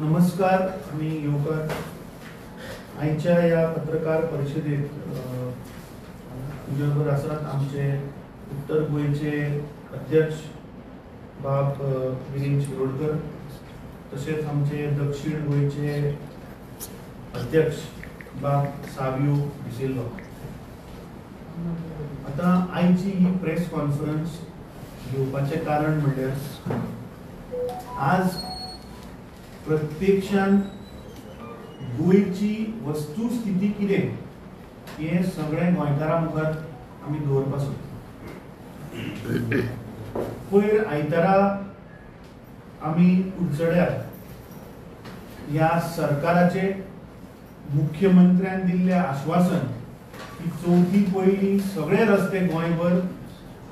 नमस्कार आणि येवकार. आयच्या या पत्रकार परिषदेत तुझ्याबरोबर आसात आमचे उत्तर गोयचे अध्यक्ष बाब विरेन शिरोडकर, तसेच आमचे दक्षिण गोयचे अध्यक्ष बाब सावियो डिसिल्वा. आता आयची ही प्रेस कॉन्फरन्स घेवपाचे कारण म्हणजे आज प्रत्यक्षान गोयची वस्तुस्थिती कितें हे सगळे गोंयकारां मुखार आमी दवरपाक सोदता. पयर आयतारा आमी कुडचड्यार ह्या सरकाराचे मुख्यमंत्र्यान दिल्लें आश्वासन की चवथी पयलीं सगळे रस्ते गोंयभर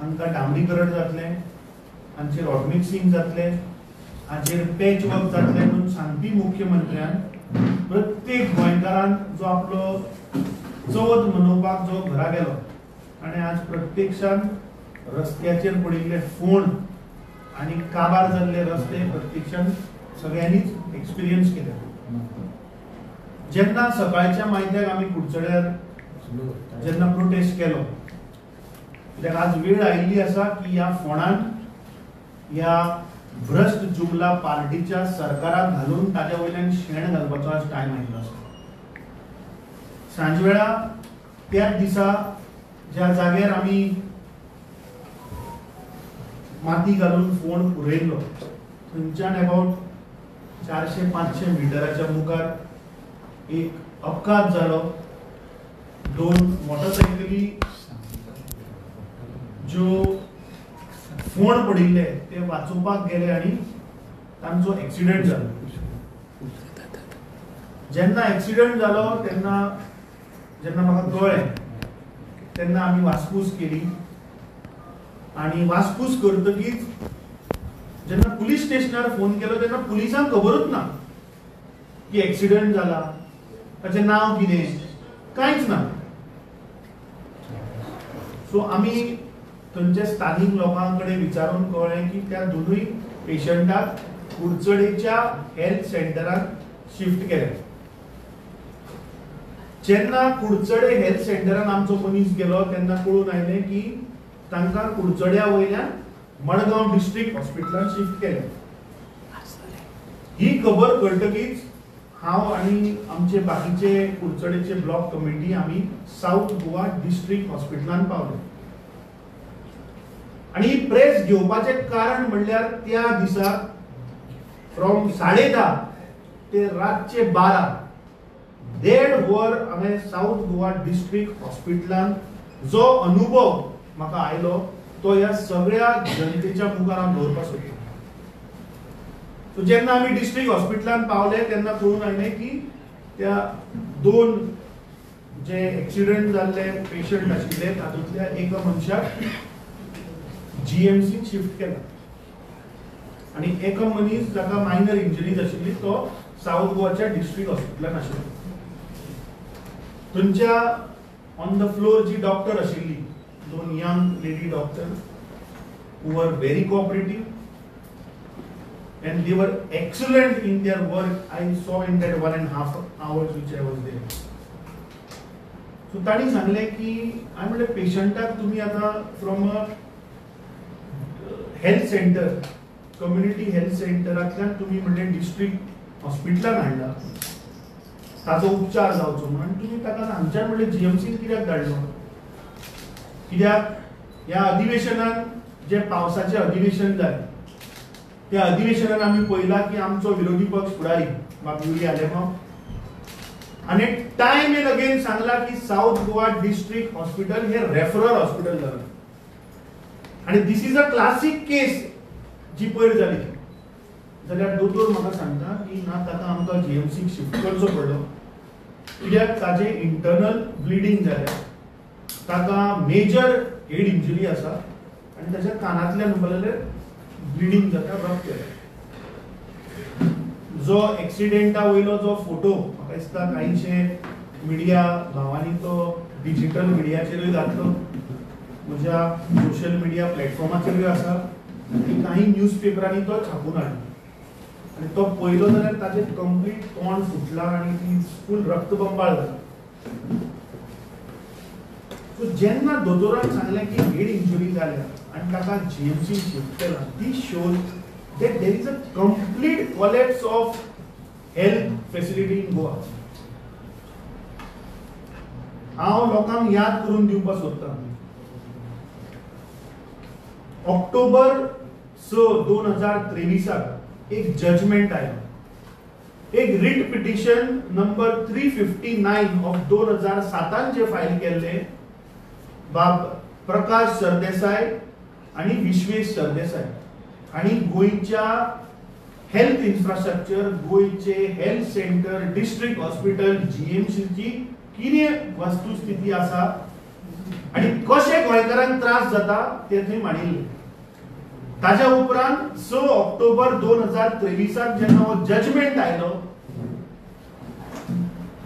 हांकां डांबरीकरण जातलें, हांचेर हॉट मिक्सिंग जातलें, हाचेर पॅच वर्क जातलें म्हणून सांगपी मुख्यमंत्र्यान प्रत्येक गोंयकारान जो आपलो चवथ मनोवपाक जो घरा गेलो आनी आज प्रत्यक्षान रस्त्याचेर पडिल्ले फोंड आनी काबार जाल्ले रस्ते प्रत्यक्षान सगळ्यांनीच एक्सपिरियन्स केले. जेन्ना सकाळच्या मायत्याक आमी कुडचड्यार जेन्ना प्रोटेस्ट केलो, कित्याक आज वेळ आयिल्ली आसा की ह्या फोंडान ह्या भ्रष्ट जुमला पार्टीच्या सरकाराक घालून ताच्या वयल्यान शेण घालपाचो आज टायम आयिल्लो आसा. सांजवेळा त्याच दिसा ज्या जाग्यार आमी माती घालून फोंड पुरयल्लो थंयच्यान अबाउट 400-500 मिटराच्या मुखार एक अपघात जालो. 2 मोटरसायकली ज्यो फोंड पडिल्ले ते वाचोवपाक गेले आनी तांचो एक्सिडेंट जालो. जेन्ना एक्सिडेंट जालो जेन्ना म्हाका कळ्ळें तेन्ना आमी वासपूस केली आनी वासपूस करतकीच जेन्ना पुलीस स्टेशनार फोन केलो तेन्ना पुलिसांक खबरूच ना की एक्सिडेंट जाला, ताचें नांव कितें, कांयच ना. सो आमी थंयच्या स्थानीक लोकांकडे विचारून कळ्ळें की त्या दोनूय पेशंटाक कुडचडेच्या हेल्थ सेंटरान शिफ्ट केले. जेन्ना कुडचडे हेल्थ सेंटरान आमचो मनीस गेलो तेन्ना कळून आयलें की तांकां कुडचड्या वयल्यान मडगांव डिस्ट्रिक्ट हॉस्पिटलान शिफ्ट केले. ही खबर कळटकीच हांव आनी आमचे बाकीचे कुडचडेचे ब्लॉक कमिटी आमी साऊथ गोवा डिस्ट्रिक्ट हॉस्पिटलान पावले. आणि प्रेस घेवपाचे कारण म्हणल्यार त्या दिसा फ्रॉम 10:30 ते रातचे 12 1.5 वर हांवें साऊथ गोवा डिस्ट्रिक्ट हॉस्पिटलान जो अनुभव म्हाका आयलो तो ह्या सगळ्या जनतेच्या मुखार हांव दवरपाक सोदता. सो जेन्ना आमी डिस्ट्रिक्ट हॉस्पिटलान पावले तेन्ना कळून आयलें की त्या 2 जे एक्सिडेंट जाल्ले पेशंट आशिल्ले तातूंतल्या एका मनशाक जीएमसी शिफ्ट केला आणि एक मनीस जाका मायनर इंजरीज आशिल्ली तो साऊथ गोवाच्या डिस्ट्रिक्ट हॉस्पिटलान आशिल्लो. थंयच्या ऑन द फ्लोर जी डॉक्टर आशिल्ली, 2 young lady doctor who were very cooperative and they were excellent in their work. I saw in that 1.5 hours which I was there. So ताणी सांगले की हांवें म्हणलें पेशंटाक तुमी आतां from a health centre, community health सेंटरांतल्यान तुमी म्हणलें डिस्ट्रिक्ट हॉस्पिटलान हाडला ताचो उपचार जावचो म्हणून, तुमी ताका हांगच्यान म्हणलें जीएमसीन कित्याक धाडलो? कित्याक ह्या अधिवेशनान जे पावसाचें अधिवेशन जालें त्या अधिवेशनान आमी पळयला की आमचो विरोधी पक्ष फुडारी बाबुली आलेमांव आनी टायम एंड अगेन सांगला की साऊथ गोवा डिस्ट्रिक्ट हॉस्पिटल हे रेफरल हॉस्पिटल जालें. आणि दिस इज अ क्लासिक केस जी पयर जाली जाल्यार दोतोर म्हाका सांगता की ना ताका आमकां जीएमसीक शिफ्ट करचो पडलो कित्याक ताजें इंटरनल ब्लिडींग जालें, ताका मेजर हेड इंजरी आसा आनी ताच्या कानांतल्यान उबरलेलें ब्लिडींग जाता, रक्त येता. जो एक्सिडेंटा वयलो जो फोटो म्हाका दिसता कांयशे मिडिया भावांनी तो डिजिटल मिडियाचेरूय घातलो, म्हज्या सोशल मिडिया प्लॅटफॉर्माचेरूय आसा आनी काही न्यूज पेपरांनी तो छापून हाडलो. आणि तो पयलो जाल्यार ताजे कंप्लीट तोंड फुटला आणि ती फुल रक्तबंबाळ जाला. सो जेन्ना दोतोरान सांगलें की हेड इंजुरी जाल्या आणि ताका जीएमसी शिफ्ट केला, ती shows that there is a complete collapse of health facility in Goa. हांव लोकांक याद करून दिवपाक सोदतां. ऑक्टोबर 6, 2023 एक जजमेंट आयलो. एक रिट पिटिशन नंबर 359 ऑफ 2007 जे फायल केल्ले बाब प्रकाश सरदेसाय आणि विश्वेश सरदेसाय आणि गोयच्या हेल्थ इन्फ्रास्ट्रक्चर, गोयचे हेल्थ सेंटर, डिस्ट्रिक्ट हॉस्पिटल, जीएमसीची कितें वस्तुस्थिती आसा आणि कशे गोंयकारांक त्रास जाता ते थंय मांडिल्ले. ताज्या उपरांत 6 ऑक्टोबर 2023 जेन्ना हो जजमेंट आयलो,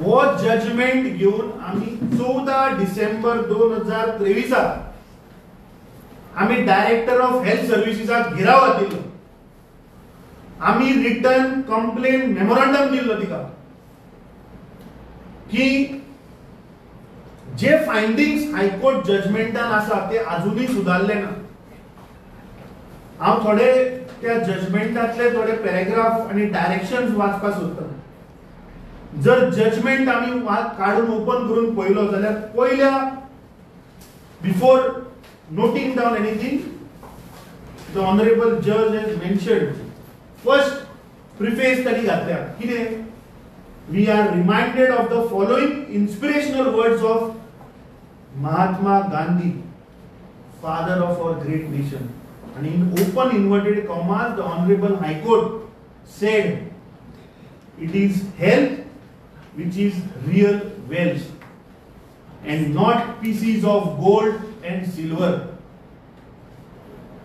हो जजमेंट घेवन आमी 14 डिसेंबर 2023 आमी डायरेक्टर ऑफ हेल्थ सर्विसेसाक घेराव घातिल्लो. आमी रिटर्न कंप्लेन मेमोरंडम दिल्लो तिका की जे फायंडिंग्स हायकोर्ट जजमेंटान आसा ते अजूनही सुदारले ना. हांव थोडे त्या जजमेंटातले थोडे पॅराग्राफ आणि डायरेक्शन्स वाचपाक सोदता. जर जजमेंट आमी काढून ओपन करून पळयलो जाल्यार पयल्या before noting down anything, the honorable judge has mentioned first preface tadi ghatल्या kide we are reminded of the following inspirational words of Mahatma Gandhi, father of our great nation, and in open inverted commas the honorable high court said it is health which is real wealth and not pieces of gold and silver.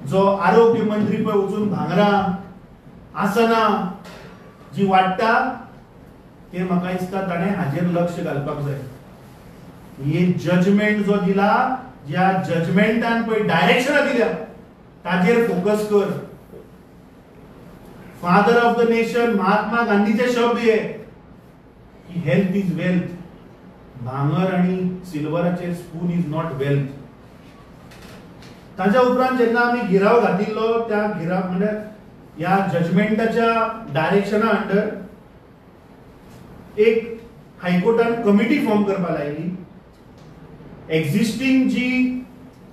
जो आरोग्य मंत्री पळय वचून भांगरा आसना जी वाडटा ते म्हाका दिसता ताणें हाजेर लक्ष घालपाक जाय. हे जजमेंट जो दिला, ज्या जजमेंटान पळय डायरेक्शनां दिल्या ताजेर फोकस कर. Father of the nation Mahatma गांधीचे शब्द हे की हेल्थ इज वेल्थ. भांगर आणि सिल्वराचेर स्पून इज नॉट वेल्थ. ताच्या उपरांत जेन्ना आमी गिराव घातिल्लो त्या गिराव म्हणजे या जजमेंटाच्या डायरेक्शना अंडर एक हायकोर्टान कमिटी फॉर्म करपाक लायली. एक्झिस्टिंग जी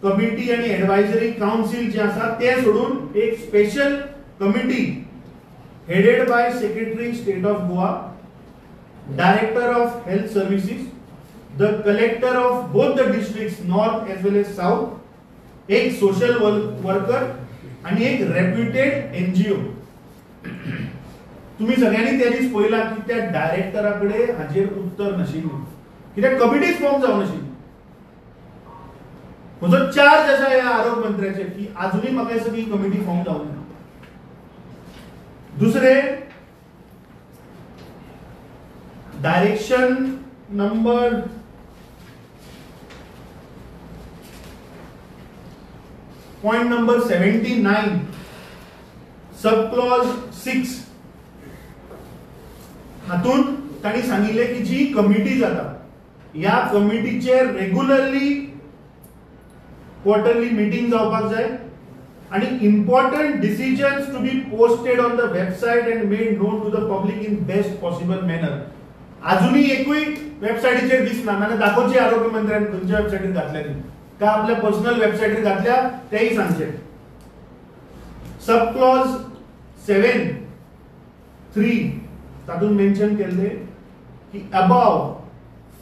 कमिटी आणि एडवायझरी काउन्सिल जे आसा ते सोडून एक special committee headed by secretary state of Goa, director of health services, the collector of both the districts north as well as south, एक सोशल वर्कर आणि एक रेप्युटेड एनजीओ. तुम्ही सगळ्यांनी त्या दिस पळयला की त्या डायरेक्टराकडे हाजेर उत्तर नाशिल्लें, कित्याक कमिटीच फॉर्म जावं नाशिल्ली. म्हजो चार्ज आसा ह्या आरोग्य मंत्र्याचेर की अजूनही म्हाका दिसता की कमिटी फॉर्म जावंक ना. दुसरे direction number point number 79 sub clause 6 हातून तांणी सांगिल्ले की जी कमिटी जाता या कमिटीचे रेग्युलरली क्वार्टरली मीटिंग जावपाक जाय आणि important decisions to be posted on the website and made known to the public in best possible manner. अजूनही एकूय वेबसाइटीचेर दिसना. नाल्यार दाखोवचे आरोग्य मंत्र्यान खंयच्या वेबसाइटीर घातल्या ती का आपल्या पर्सनल वेबसाइटीर घातल्या तेही सांगचे. सब क्लॉज 7(3) तातून मेन्शन केले की above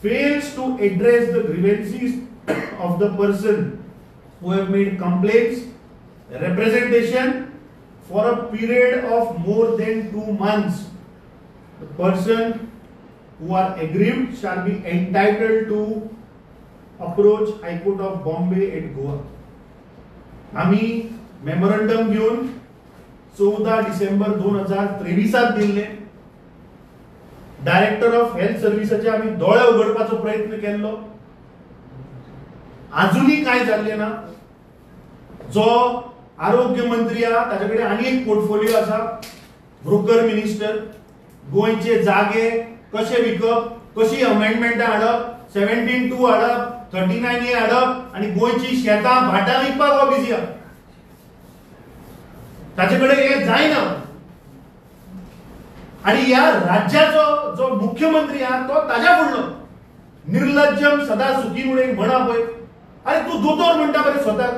fails to address the grievances of the person who have made complaints, representation for a period of more than 2 months, the person who are aggrieved shall be entitled to approach High Court of Bombay at Goa. आम्ही memorandum घेऊन 14 डिसेंबर 2023 दिले. Director of health सर्व्हिसेसचे आम्ही डोळे उघडपाचो प्रयत्न केलो. अजूनही काय झाले ना. जो आरोग्य मंत्री ताच्याकडे आणि एक पोर्टफोलिओ असा ब्रोकर मिनिस्टर गोंयचे जागे कशे विकप, कशी अमेंडमेंटां हाडप, 17(2) हाडप, 39A हाडप आणि गोंयची शेतां भाटां विकपाक हो बिजी आहा. ताचे कडेन हे जायना. आणि ह्या राज्याचो जो मुख्यमंत्री आहा तो ताज्या फुडलो निर्लज्जम सदा सुखी म्हणून एक म्हणा पळय. अरे तू दोतोर म्हणटा बरे स्वताक,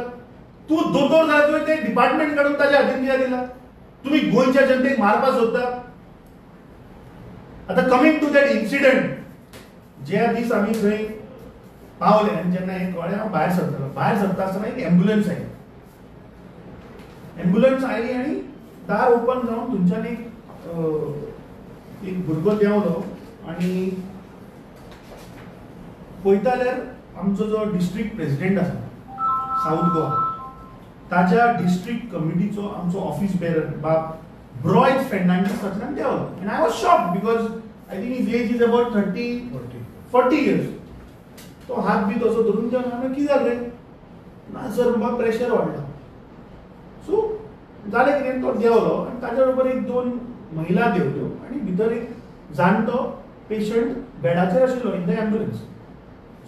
तू दोतोर जाय तुवें ते डिपार्टमेंट काडून ताज्या हातीन कित्याक दिला? तुम्ही गोंयच्या जनतेक मारपाक सोदता. आता कमिंग टू दॅट इन्सिडंट, ज्या दीस आमी थंय पावले आनी जेन्ना हे कळ्ळें हांव भायर सरता आसतना एक एम्ब्युलन्स आयली. एम्ब्युलन्स आयली आनी दार ओपन जावन थंयच्यान एक भुरगो देंवलो आनी पळयता जाल्यार आमचो जो डिस्ट्रिक्ट प्रेसिडेंट आसा साऊथ गोवा ताच्या डिस्ट्रिक्ट कमिटीचो आमचो ऑफिस बेरर बाब ब्रॉयड फेर्नांडीस ताच्यान देंवलो. And I was shocked because I think his age is about 40 years. तो हात बी तसो धरून देंवलो. हांवें कितें जालें रे? ना सर म्हाका प्रेशर वाडला. सो जालें कितें, तो देंवलो आनी ताच्या बरोबर एक 2 महिला देंवल्यो आनी भितर एक जाणटो पेशंट बेडाचेर आशिल्लो in the ambulance.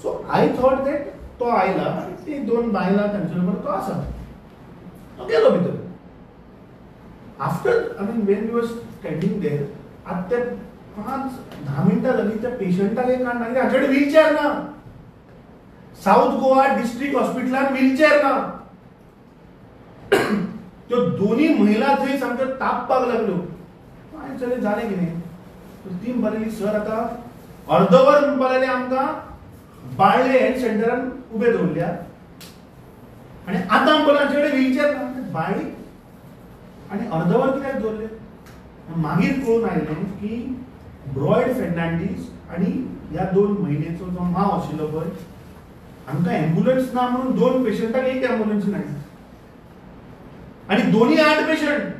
So I thought that तो आयला आनी ती 2 बायलां तांचे बरोबर तो आसा. तो गेलो भितर. After when we were standing there आतां ते 5-10 मिनटां जालीं त्या पेशंटाक एक काडना कित्याक हाचे कडेन व्हीलचेअर ना. साऊथ गोवा डिस्ट्रिक्ट हॉस्पिटलान व्हीलचेअर ना. त्यो दोन्ही महिला थंय सामक्यो तापपाक लागल्यो. हांवें चले जालें कितें? ती म्हणपाक सर आतां अर्दवर म्हणपाक लागले आमकां बाळ्ळे हेल्थ सेंटरान उबे दवरल्या आनी आतां म्हणपाक हांचे कडेन व्हीलचेअर ना. बाळ्ळी आनी अर्दवर कित्याक दवरले? मागीर कळून आयलें की ब्रॉयड फेर्नांडीस आनी ह्या 2 महिलेचो जो मांव आशिल्लो पळय हांकां एम्ब्युलन्स ना म्हणून 2 पेशंटाक एक एम्ब्युलन्स ना आनी दोन्ही 8 पेशंट.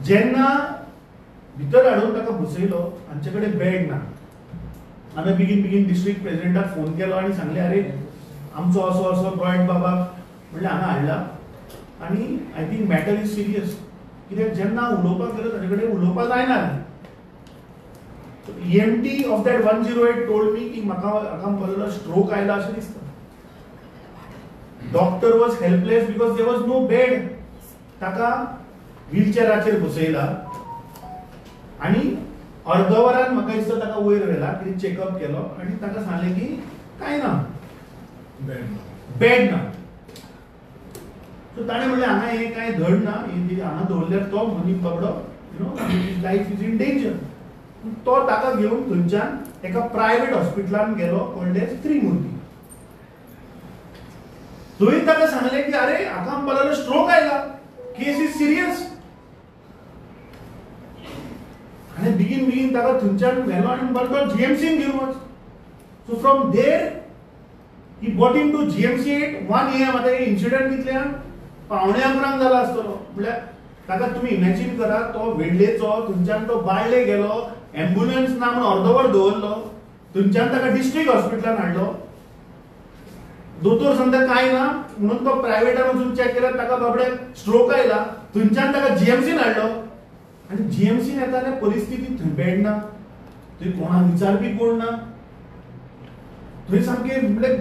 जेन्ना भितर हाडून ताका बसयलो हांचे कडेन बेड ना. हांवें बेगीन डिस्ट्रिक्ट प्रेसिडेंटाक फोन केलो आनी सांगलें अरे आमचो असो असो ब्रॉयड बाबाक म्हणलें हांगा हाडला आनी I think matter is serious. कित्याक जेन्ना उलोवपाक गेलो ताचे कडेन उलोवपाक जायना. EMT of that 108 told me की म्हाका स्ट्रोक आयला अशें दिसता. Doctor was helpless because there was no bed. ताका व्हीलचेअराचेर बसयला आनी अर्दवरान म्हाका दिसता ताका वयर व्हेला, कितें चेकअप केलो आनी ताका सांगलें की कांय ना, बेड ना. सो ताणें म्हणलें हांगा हें कांय धड ना, हांगा दवरल्यार तो मनीस बाबडो लायफ इज इन डेंजर. तो ताका घेवन थंयच्यान एका प्रायव्हेट हॉस्पिटलान गेलो कॉल्ड एज त्रिमुर्ती. थंय ताका सांगलें की अरे हाका म्हणपाक स्ट्रोक आयला, केस इज सिरियस. आनी बेगीन ताका थंयच्यान व्हेलो आनी म्हणपाक GMCन घेवन वच. So from there he brought in to GMC 1 AM. आतां इन्सिडंट कितल्याक 11:15 जाला आसतलो. म्हळ्यार ताका तुमी इमॅजिन करा, तो वेडलेचो थंयच्यान तो बाळ्ळे गेलो, एम्ब्युलन्स ना म्हणून अर्दवर दवरलो, थंयच्यान ताका डिस्ट्रिक्ट हॉस्पिटलान हाडलो. दोतोर सांगता कांय ना म्हणून तो प्रायव्हेटान वचून चॅक केल्यार ताका बाबड्याक स्ट्रोक आयला. थंयच्यान ताका GMCन हाडलो आनी GMCन येता जाल्यार परिस्थिती थंय बेड ना, थंय कोणाक विचारपी कोण ना. थंय सामकें म्हणजे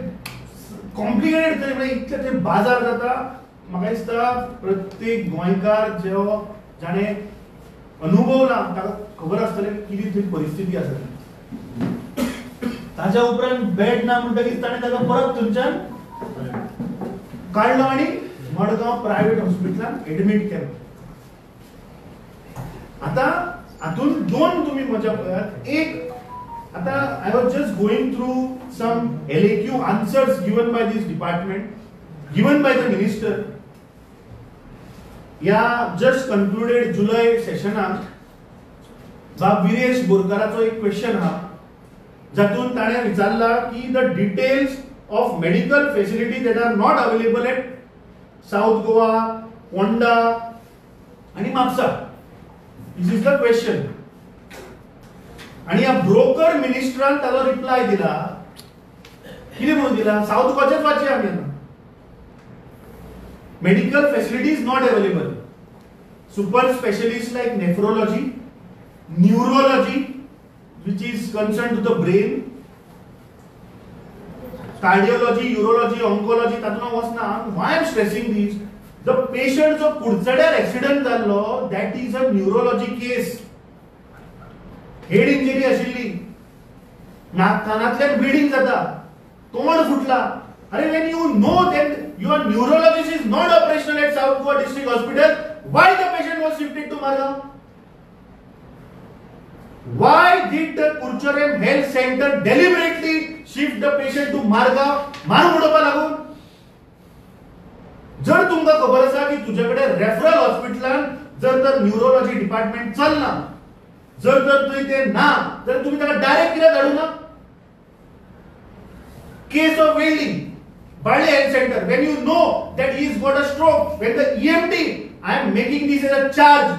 कॉम्प्लिकेटेड. थंय म्हणजे इतले थंय बाजार जाता. म्हाका दिसता प्रत्येक गोंयकार जो जाणे अनुभवला ताका खबर आसतलें कितें थंय परिस्थिती आसा. ताच्या उपरांत बेड ना म्हणटकीच ताणें ताका परत थंयच्यान काडलो आनी मडगांव प्रायव्हेट हॉस्पिटलान एडमीट केलो. आतां हातून 2 तुमी मजा पळयात. एक आतां I was just going through some LAQ answers given by these department, given by the minister. ह्या जस्ट कन्क्लुडेड जुलय सेशनाक बाब विरेश बोरकाराचो एक क्वेश्चन आहा जातून ताणें विचारला की the details of medical facility that are not available at south Goa, Ponda आनी Mapusa. This is the question. आनी ह्या ब्रोकर मिनिस्टरान ताचो रिप्लाय दिला. कितें म्हणून दिला? साऊथ गोवाचेच वाचया आमी. Medical facility is not available. super specialists like nephrology, neurology, which is concerned to the brain, cardiology, urology, oncology, तातून वचना. Why I am stressing this? The patient जो कुडचड्यार accident जाल्लो, that is a neurology case. Head injury आशिल्ली, नाक कानातल्यान bleeding जाता, तोंड फुटला. अरे when you know that your neurologist is not operational at South Goa District Hospital, why the patient was shifted to Margao? Why did the Kurcharem Health Center deliberately shift the patient to Margao? मारून उडोवपा लागून. जर तुमका खबर आसा की तुझ्याकडे referral हॉस्पिटलान जर तर न्यूरोलॉजी डिपार्टमेंट चलना, जर तर थंय ते ना, तर तुम्ही ताका डायरेक्ट कित्याक धाडू ना? Case of Welding, Barley Health Center, when you know that he's got a stroke, when the EMT, I am making this as a charge,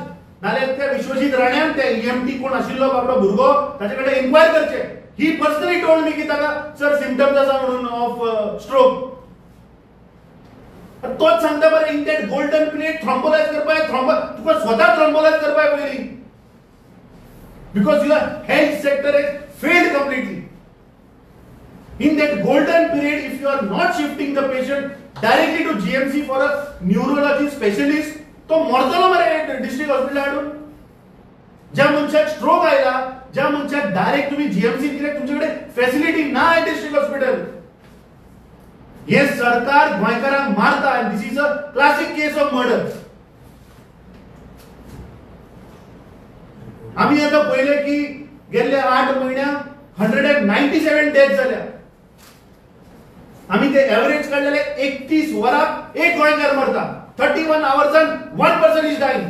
नाल्यार त्या विश्वजीत राण्यान त्या EMT कोण आशिल्लो बाबडो भुरगो ताचेकडे इन्क्वायर करचे. ही पर्सनली टोल्ड मी की ताका सर सिम्पटम्स आसा म्हणून ऑफ स्ट्रोक. तोच सांगता बरे इन दॅट गोल्डन प्लेट थ्रॉम्बोलाइज करपाक तुका स्वता थ्रॉम्बोलाइज करपाक पयली, because your health sector is failed completely. In that golden period, if you are not shifting the patient directly to GMC for a neurology specialist, तो मरतलो मरे district hospital हाडून. ज्या मनशाक stroke आयला, ज्या मनशाक डायरेक्ट तुम्ही जीएमसी कित्याक तुमच्याकडे फॅसिलिटी ना आहे डिस्ट्रिक्ट हॉस्पिटल. हे सरकार गोंयकारांक मारता and this is a classic case of murder. आम्ही आता पहिले की गेल्या 8 महिन्यात 197 डेथ झाल्या. आम्ही ते एव्हरेज काढलेले 31 वरात एक गोंयकार मरता. 31 hours and 1 person is dying.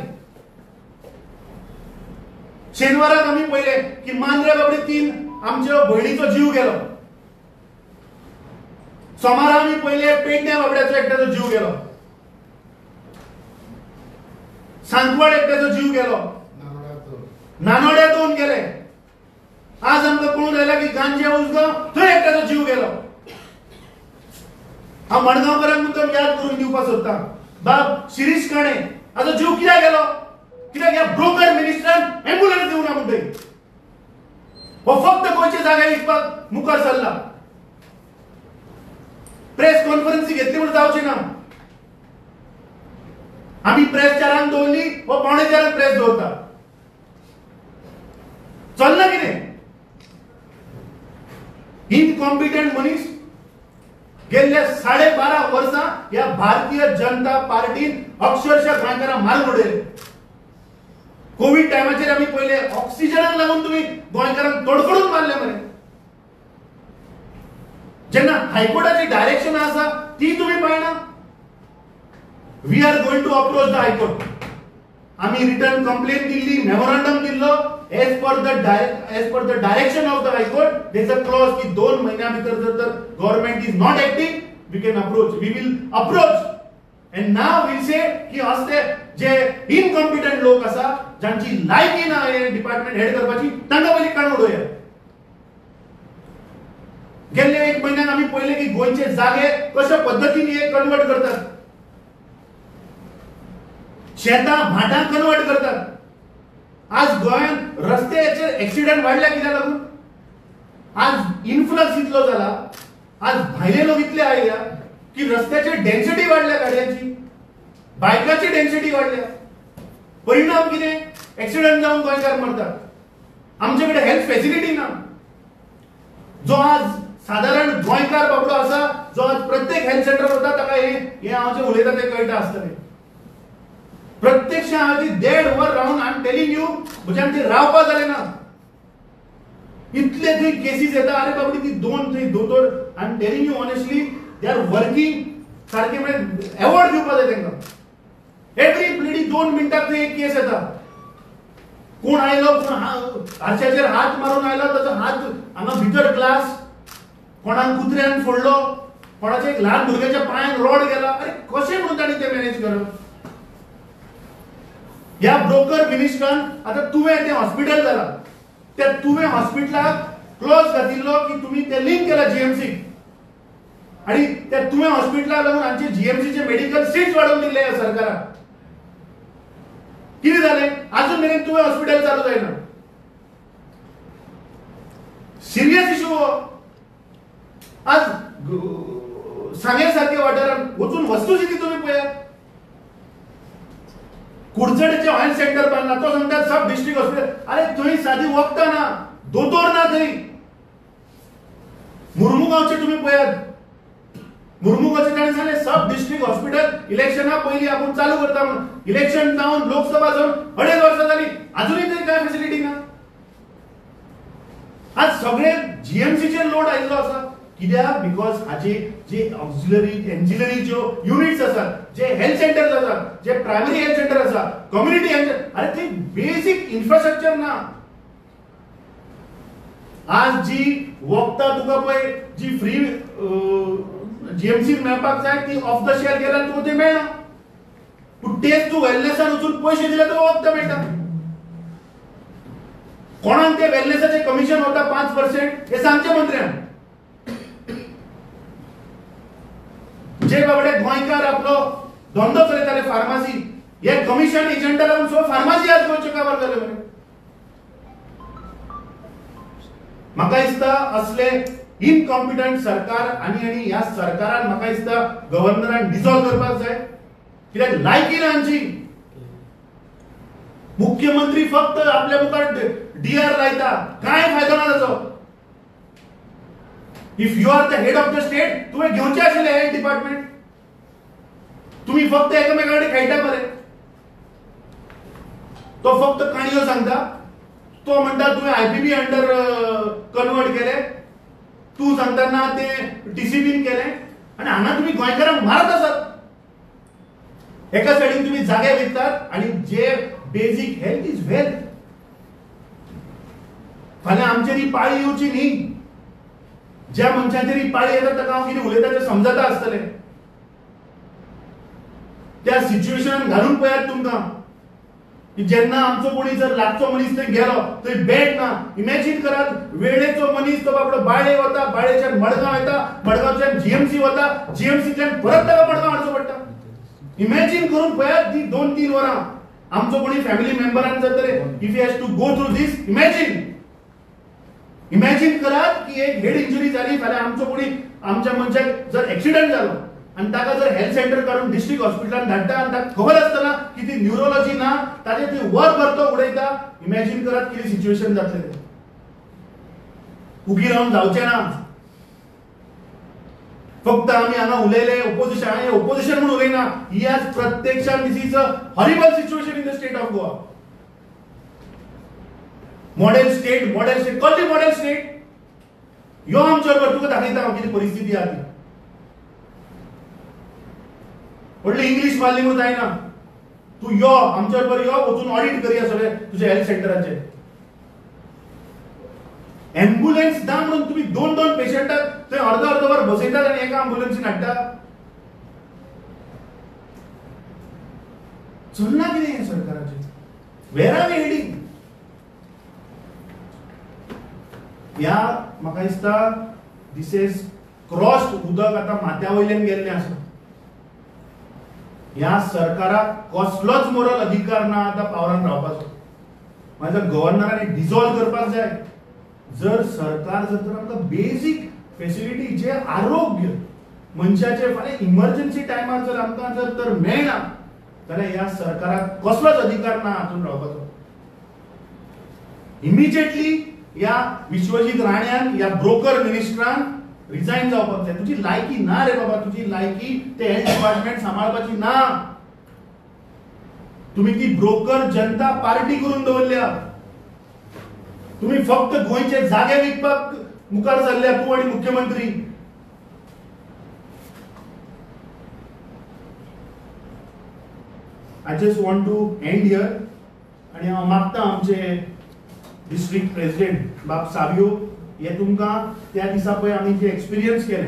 शेनवाराक आम्ही पहिले की मांद्रे बाबडे 3 आमच्या भयणीचो जीव गेलो. सोमारा आम्ही पहिले पेडण्या बाबड्याचो एकट्याचो जीव गेलो. सांकवाड एकट्याचो जीव गेलो. नानोड्या 2 गेले. आज आमकां कळून आयला की गांजे उजगांव थंय एकट्याचो जीव गेलो. हा मडगांवकारांक मुद्दम याद करून दिवपाक सोदता. बाब शिरीष काणे हाचो जीव कित्याक गेलो? कित्याक ह्या ब्रोकर मिनिस्टरान एम्ब्युलन्स दिवना म्हणटय. हो फक्त गोंयचे जागे विकपाक मुखार सरला. प्रेस कॉन्फरन्स घेतली म्हणून जावची ना. आम्ही प्रेस 4 दवरली, हो 4:45 प्रेस दवरता. चलना कितें? इनकॉम्पिटंट मनीस गेल्या 12.5 वर्सां या भारतीय जनता पार्टीन अक्षरशः गोंयकारांक मारून उडयले. कोविड टायमाचेर आमी पहिले ऑक्सिजनाक लागून तुम्ही गोंयकारांक तडफडून मारले मरे. जेन्ना हायकोर्टाची डायरेक्शन आसा ती तुम्ही पळयना. We are going to approach the high court. आम्ही रिटर्न कंप्लेन दिल्ली, मेमोरंडम दिल्लो. as per the direction of the High Court, there is a clause की 2 महिन्या भितर जर government is not acting, we can approach. We will approach. And now we'll say की असते जे इनकॉम्पिटंट लोक आसा, ज्यांची लायकी ना हे डिपार्टमेंट हेड करपाची, तांकां पयली काडून उडोवया. गेल्या 1 महिन्यात आम्ही पहिले की गोंयचे जागे कशा पद्धतीने हे कन्वर्ट करतात. शेतां भाटां कन्वर्ट करतात. आज गोंयांत रस्त्याचे ऍक्सिडेंट वाढल्या कित्याक लागून? आज इन्फ्लक्स इतलो जाला, आज भायले लोक इतले आयल्या की रस्त्याची डेन्सिटी वाढल्या, गाडयांची बायकाची डेन्सिटी वाढल्या. परिणाम कितें? ऍक्सिडेंट जाऊन गोंयकार मरतात. आमच्याकडे हेल्थ फॅसिलिटी ना. जो आज साधारण गोंयकार बाबडो आसा, जो आज प्रत्येक हेल्थ सेंटर वता ताका हे हांव जे उलयता ते कळटा आसतलें. प्रत्यक्ष हांव 1.5 वर Ravan I am telling you म्हज्यान ते रावपा जालें ना. इतले थंय केसीस येता. अरे बाबडी ती 2 थंय दोतोर, I am telling you honestly, they are working सारखे. म्हणजे अवॉर्ड दिवपा जाय तांकां. एवरी ब्लिडी 2 मिनटाक थंय एक केस येता. कोण आयलो, कोण हार्शाचेर हात मारून आयलो, ताचो हात हांगा भितर ग्लास, कोणाक कुत्र्यान फोडलो, कोणाच्या एक ल्हान भुरग्याच्या पांयान रॉड गेला. अरे कशें म्हणून ताणें तें मॅनेज करप? या ब्रोकर मिनिस्टरान आता तुवें ते हॉस्पिटल जाला, त्या तुवें हॉस्पिटलाक क्लोज घातिल्लो की तुम्ही ते लिंक केला जीएमसी, आणि त्या तुवें हॉस्पिटलाक लागून आमचे जीएमसीचे मेडिकल सीट्स वाडोवन दिले या सरकारान. किती झाले अजून मेरेन तुम्ही हॉस्पिटल चालू जायना. Serious issue. आज सांगण्यासारखे वाठारात वचून वस्तुस्थिती तुम्ही पळया. कुडचडेचे ऑइल सेंटर बांधला तो सांगतात सब डिस्ट्रिक्ट हॉस्पिटल. अरे थंय साधी वखदां ना, दोतोर ना थंय. मुर्मुगांवचे तुम्ही पळयात. मुर्मुगांवचे ताणें सांगलें सब डिस्ट्रिक्ट हॉस्पिटल इलेक्शना पयलीं आपूण चालू करता म्हणून. इलेक्शन जावन लोकसभा जावन 2.5 वर्सां जाली अजूनय थंय काय फॅसिलिटी ना. आज सगळे जीएमसीचे लोड आयिल्लो आसा. कित्याक बिकॉज हाचे जे ऑक्झिलरी ज्यो युनिट्स आसात, जे हेल्थ सेंटर्स आसात, जे प्रायमरी हेल्थ सेंटर आसा, कम्युनिटी हेल्थ, अरे ते बेसिक इन्फ्रास्ट्रक्चर ना. आज जी वखदां तुका पळय जी फ्री जीएमसी मेळपाक जाय ती ऑफ द शेल्फ गेल्यार तुका ते मेळना. पूण तेच तूं वेलनेसान वचून पयशे दिले तर वखदां मेळटा. कोणाक ते वेलनेसाचे कमिशन वता 5% हे सांगचे मंत्र्यान. जे बाबडे गोंयकार आपलो धंदो चलयताले फार्मासी हे कमिशन एजंटा लागून सो फार्मासी आज गोंयच्यो काबार जाले बरे. म्हाका दिसता असले इनकॉम्पिटंट सरकार आणि ह्या सरकारान म्हाका दिसता गव्हर्नरान डिसॉल्व करपाक जाय. कित्याक लायकी ना हांची. मुख्यमंत्री फक्त आपल्या मुखार डीआर लायता, काय फायदो ना ताचो. If you are the head of the state तुम्ही घेवचे आशिल्ले हेल्थ डिपार्टमेंट. तुम्ही फक्त एकामेकाकडे खेळटा बरे. तो फक्त काणयो सांगता. तो म्हणता तुम्ही आयपीबी अंडर कन्वर्ट केले. तू सांगताना ते टीसीबीन केले आणि हांगा तुम्ही गोंयकारांक मारत आसात. एका सायडीन तुम्ही जागे विकतात आणि जे बेसिक हेल्थ इज वेल्थ. फाल्यां आमचेर ही पाळी येवची न्ही. ज्या मनशाचेर ही पाळी येता ताका हांव कितें उलयता तें समजता आसतलें. त्या सिच्युएशनान घालून पळयात तुमकां की जेन्ना आमचो कोणी जर लागचो मनीस थंय गेलो थंय बेड ना. इमॅजिन करात वेळेचो मनीस तो बाबडो बाळे वता, बाळेच्यान मडगांव येता, मडगांवच्यान जीएमसी वता, जीएमसीतल्यान परत ताका मडगांव हाडचो पडटा. इमॅजिन करून पळयात ती 2-3 वरां. आमचो कोणी फॅमिली मेंबरान जर तर if he has to go through this imagine करात की एक हेड इंजुरी झाली फाल्यां आमचो कोणी आमच्या मनशाक जर ऍक्सिडेंट जालो आणि ताका जर हेल्थ सेंटर काढून डिस्ट्रिक्ट हॉस्पिटलान धाडटा आणि ताका खबर आसतना की ती न्यूरोलॉजी ना ताजे थंय वरभर तो उडयता. इमॅजिन करात कितें सिच्युएशन जातलें तें. उगी रावन जावचें ना. फक्त आम्ही हांगा उलयले ओपोजिशन आणि ओपोजिशन म्हणून उलयना. ही आज प्रत्यक्षात this is a horrible situation in the state of Goa. Model state कसली मॉडेल स्टेट. यो आमच्या बरोबर तुका दाखयता हांव कितें परिस्थिती आहा ती. व्हडली इंग्लीश मारली म्हणून जायना. तू यो आमच्या बरोबर यो वचून ऑडिट करया सगळे तुझे हेल्थ सेंटराचे. एम्ब्युलन्स ना म्हणून तुम्ही 2-2 पेशंटाक थंय अर्ध वर बसयतात आणि एका एम्ब्युलन्सीन हाडटा. चलना कितें हें सरकाराचें. वेर आर वी हेडिंग. ह्या म्हाका दिसता दिस इज क्रॉस्ड उदक आता माथ्या वयल्यान गेल्लें आसा. ह्या सरकाराक कसलोच मोरल अधिकार ना आता पावरान रावपाचो. माझ्या गव्हर्नरान डिसॉल्व करपाक जाय. जर सरकार जर आमकां बेसिक फॅसिलिटी जे आरोग्य मनशाचे फाल्यां इमर्जन्सी टायमार जर आमकां जर तर मेळना जाल्यार ह्या सरकाराक कसलोच अधिकार ना हातून रावपाचो. इमिजिएटली या विश्वजीत राण्यान या ब्रोकर मिनिस्टरान रिजाइन जावपाक जाय. तुजी लायकी ना रे बाबा. तुजी लायकी ते हेल्थ डिपार्टमेंट सांबाळपाची ना. तुम्ही ती ब्रोकर जनता पार्टी करून दवरल्या. तुम्ही फक्त गोंयचे जागे विकपाक मुखार सरल्या तूं आणि मुख्यमंत्री. I just want to end here आणि हांव मागता आमचे डिस्ट्रिक्ट प्रेसिडेंट बाब सावियो हे तुमकां त्या दिसा पळय आमी जे एक्सपिरियन्स केले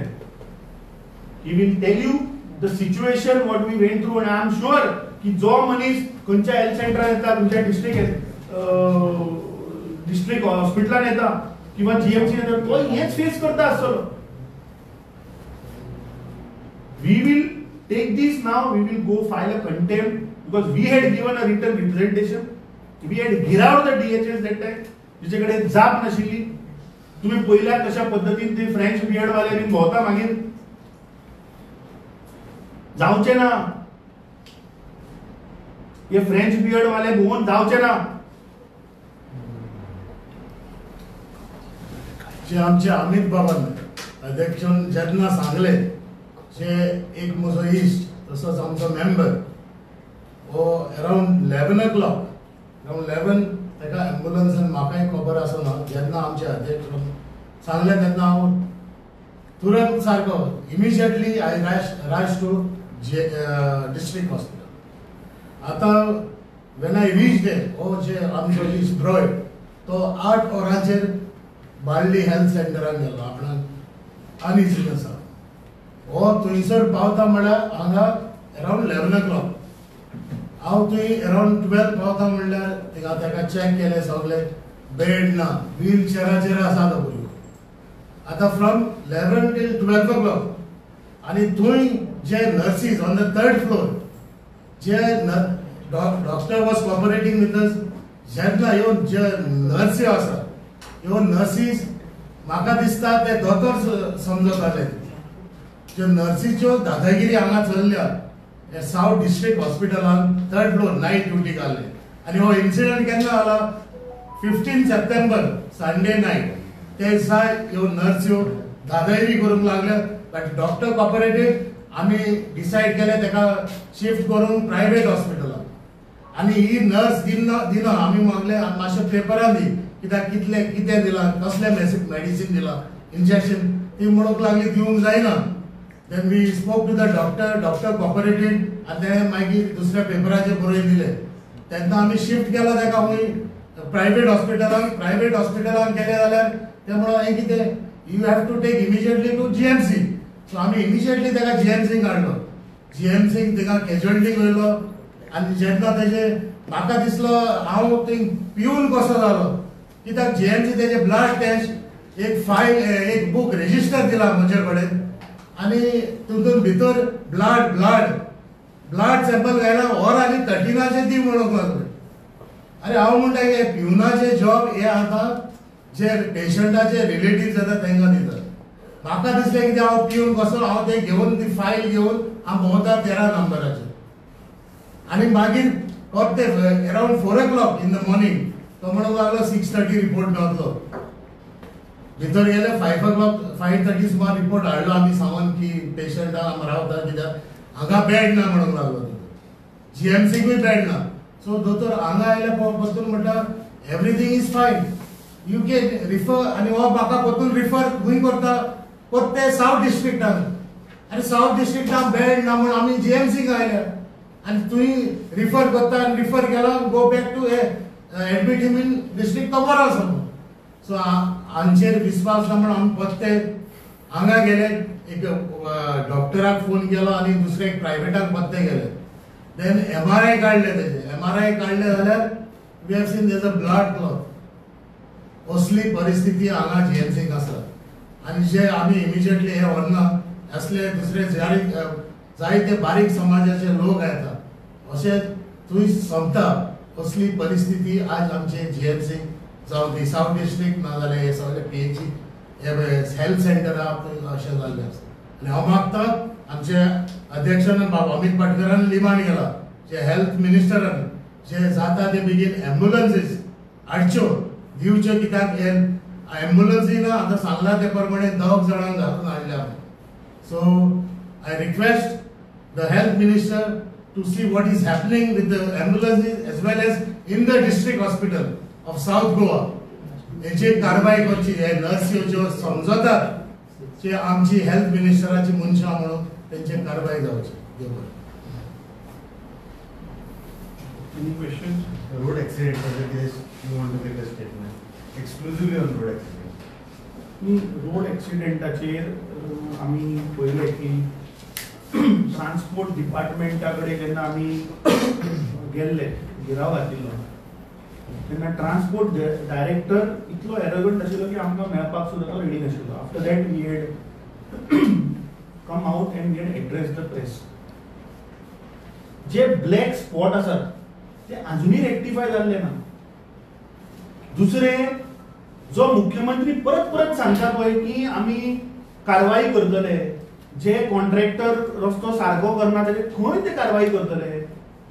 he will tell you the situation what we went through. And I am sure की जो मनीस खंयच्या हेल्थ सेंटरान येता, खंयच्या डिस्ट्रिक्ट हॉस्पिटलान येता किंवा जीएमसी येता तो हेच फेस करता आसतलो. We will take this now. We will go file a contempt because we had given a written representation, we had गिरावड द DHS that time, जिच्याकडे जाप नाशिल्ली. तुम्ही पहिल्या कशा पद्धतीने ते फ्रेंच बियर्ड वाले बीन भोवता मागीर जावचे ना, हे फ्रेंच बियर्ड वाले भोवन जावचे ना. जे आमचे अमित बाबान अध्यक्षान जेन्ना सांगले जे एक म्हजो इश्ट तसोच आमचो मेंबर हो अराउंड 11 o'clock अराउंड 11 तेका एम्ब्युलन्सान म्हाकाय खबर आसना जेन्ना आमचे अध्यक्षान सांगले तेन्ना हांव तुरंत सारको immediately I rush to district hospital. आता वेन आय रीच देर हो जे आमचो इश्ट ब्रॉय तो 8 वरांचेर बार्ली हेल्थ सेंटरान गेलो आपणाक अनइझी आसा. हो थंयसर पावता म्हळ्यार हांगा अराउंड 11 o'clock. हांव थंय अराउंड 12 पावता म्हणल्यार तेका चॅक केले सगळे बेड ना, व्हील चेराचेर आसा तो भुरगो. आतां फ्रॉम 11 till 12 o'clock आनी थंय जे nurses on the 3rd floor जे doctor was cooperating with us. जेन्ना ह्यो जे नर्सी आसा ह्यो नर्सीस म्हाका दिसता ते दोतोर समजताले. ज्यो नर्सीच्यो दादागिरी हांगा चल्ल्या हे साउथ डिस्ट्रिक्ट हॉस्पिटलान 3rd floor नाईट ड्युटी घाल्ले. आनी हो इन्सिडंट केन्ना जाला 15 September संडे नाईट. ते दिसा ह्यो नर्स्यो दादागिरी करूंक लागल्या. But doctor cooperated. आमी डिसायड केले तेका शिफ्ट करून प्रायव्हेट हॉस्पिटलान. आनी ही नर्स दिना आमी मागले मातशे पेपरान दी कित्याक कितें दिलां कसले मेडिसिन दिलां इंजेक्शन ती म्हणूंक लागली दिवंक जायना. Then we spoke to the doctor cooperated आनी तेणें मागीर दुसऱ्या पेपराचेर बरोवन दिले. तेन्ना आमी शिफ्ट केला तेका खंय प्रायव्हेट हॉस्पिटलान केले जाल्यार ते म्हणून हें कितें you have to take immediately to GMC. So आमी इमिजिएटली तेका GMCक हाडलो. GMCक तेका कॅज्युअलिटीक व्हेलो. आनी जेन्ना तेजे म्हाका दिसलो हांव थंय पिवन कसो जालो कित्याक GMC तेजे ब्लड टेस्ट एक फायल एक बूक रेजिस्टर दिला म्हजे कडेन आनी तितून भितर ब्लड सॅम्पल घायला और आनी 13 दी म्हणूंक लागले. अरे हांव म्हणटा हे पिवनाचे जॉब हे आतां जे पेशंटाचे रिलेटिव्स जाता तांकां दितात. म्हाका दिसलें कितें हांव पिवन कसो हांव ते घेवन ती फायल घेवन हांव भोंवता 13 नंबराचेर. आनी मागीर ते around 4 o'clock in the morning तो म्हणूंक लागलो 6:30 रिपोर्ट मेळटलो. भितर गेले 5 o'clock 5:30 सुमार रिपोर्ट हाडलो आमी सांगून की पेशंट रावता कित्याक हांगा बेड ना म्हणूंक लागलो. GMCकूय बेड ना. सो दोतोर हांगा आयले परतून म्हणटा एवरीथींग इज फायन यू कॅन रिफर. आनी हो म्हाका परतून रिफर खंय करता परते साउथ डिस्ट्रिक्टान. आनी साउथ डिस्ट्रिक्टान बेड ना म्हणून आमी GMCक आयल्या आनी थंय रिफर करता आनी रिफर केला go back to admit him in district तो बरो आसा. सो हांचेर विस्वास ना म्हणून आमी परते हांगा गेले. एक डॉक्टराक फोन केलो आनी दुसरे एक प्रायव्हेटाक परते गेले. देन MRI काडले तेजे. MRI काडले जाल्यार we have seen there is a blood clot. असली परिस्थिती हांगा GMCक आसा. आनी जे आमी इमिजिएटली हे व्हरना असले दुसरे जायते बारीक समाजाचे लोक येता अशें थंय सोंपता. असली परिस्थिती आज आमचे GMCक जावं ती साउथ डिस्ट्रिक्ट ना जाल्यार हे सगळे PHC हेल्थ सेंटर आहा थंय अशें जाल्लें आसा. आनी हांव मागता आमचे अध्यक्षान बाब अमित पाटकरान डिमांड केला जे हेल्थ मिनिस्टरान जे जाता ते बेगीन एम्ब्युलन्सीस हाडच्यो दिवच्यो कित्याक हे एम्ब्युलन्सी ना आतां सांगला ते प्रमाणे 10 जाणांक घालून हाडल्या. So I request the health minister to see what is happening with the ambulances as well as in the district hospital of South Goa. हेची कारवाई करची. हे नर्स्यो ज्यो समजतात जे आमची हेल्थ मिनिस्टराची मनशां म्हणून तेंचे कारवाई जावची. Any questions? Road accident case you want to make a statement exclusively on road accident. Road एक्सिडेंटाचेर आमी पळयलें की ट्रान्सपोर्ट डिपार्टमेंटाकडे जेन्ना आमी गेल्ले गिराव घातिल्लो तेन्ना ट्रान्सपोर्ट डायरेक्टर इतलो एरोगंट आशिल्लो की आमकां मेळपाक सुद्दां तो रेडी नाशिल्लो. After that we had come out and we had address the press. जे ब्लॅक स्पॉट आसात ते अजूनही रेक्टिफाय जाल्ले ना. दुसरें, जो मुख्यमंत्री परत परत सांगता पळय की आमी कारवाई करतले, जे कॉन्ट्रॅक्टर रस्तो सारको करना ताजे खंय ते कारवाई करतले.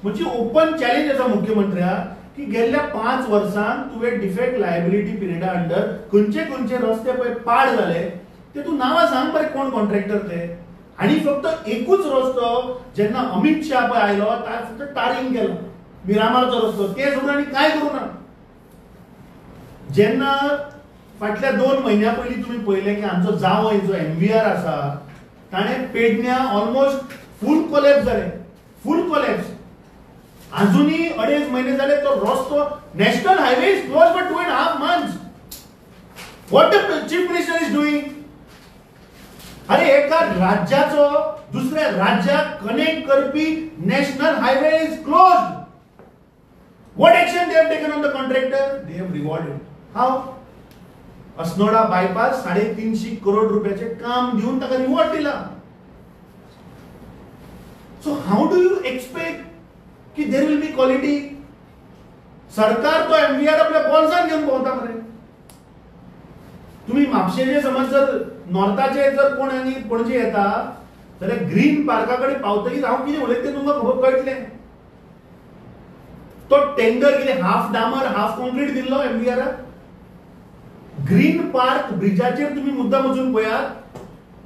म्हणजे ओपन चॅलेंज आसा मुख्यमंत्र्याक की गेल्ल्या 5 वर्सांत तुवें डिफेक्ट लायबिलिटी पिरियडा अंडर खंयचे खंयचे रस्ते पळय पाड जाले ते तूं नांवां सांग बरें कोण कॉन्ट्रॅक्टर ते. आणि फक्त एकूच रस्तो जेन्ना अमित शाह पळय आयलो ताणें फक्त टारिंग केलो मिरामारचो रस्तो, ते सोडून आनी कांय करूं ना. जेन्ना फाटल्या 2 म्हयन्या पयलीं तुमी पळयलें की आमचो जावय जो MVR आसा ताणें पेडण्या ऑलमोस्ट फूल कोलॅप्स जालें, फूल कोलॅप्स. अजूनही 2.5 महिने झाले तो रस्तो national highway is close for 2.5 months. What the chief minister is doing? अरे एका राज्याचो दुसऱ्या राज्याक connect Karpi national highway is close. What action they have taken on the contractor? They have rewarded. How? Assonora bypass 350 crore रुपयाचे काम देऊन ताका reward दिला. So how do you expect की देर विल बी क्वालिटी? सरकार तो MVR आपल्या बॉल्सान घेऊन पोवता मरे. तुम्ही म्हापशेचे समज जर नॉर्थाचे जर कोण आनी पणजे येता जाल्यार ग्रीन पार्काकडे पावतकीर हांव कितें उलयता तें तुमकां खबर कळटलें. तो टेंडर कितें हाफ डामर हाफ कॉन्क्रीट दिल्लो MVRाक. ग्रीन पार्क ब्रिजाचेर तुम्ही मुद्दाम वचून पळयात,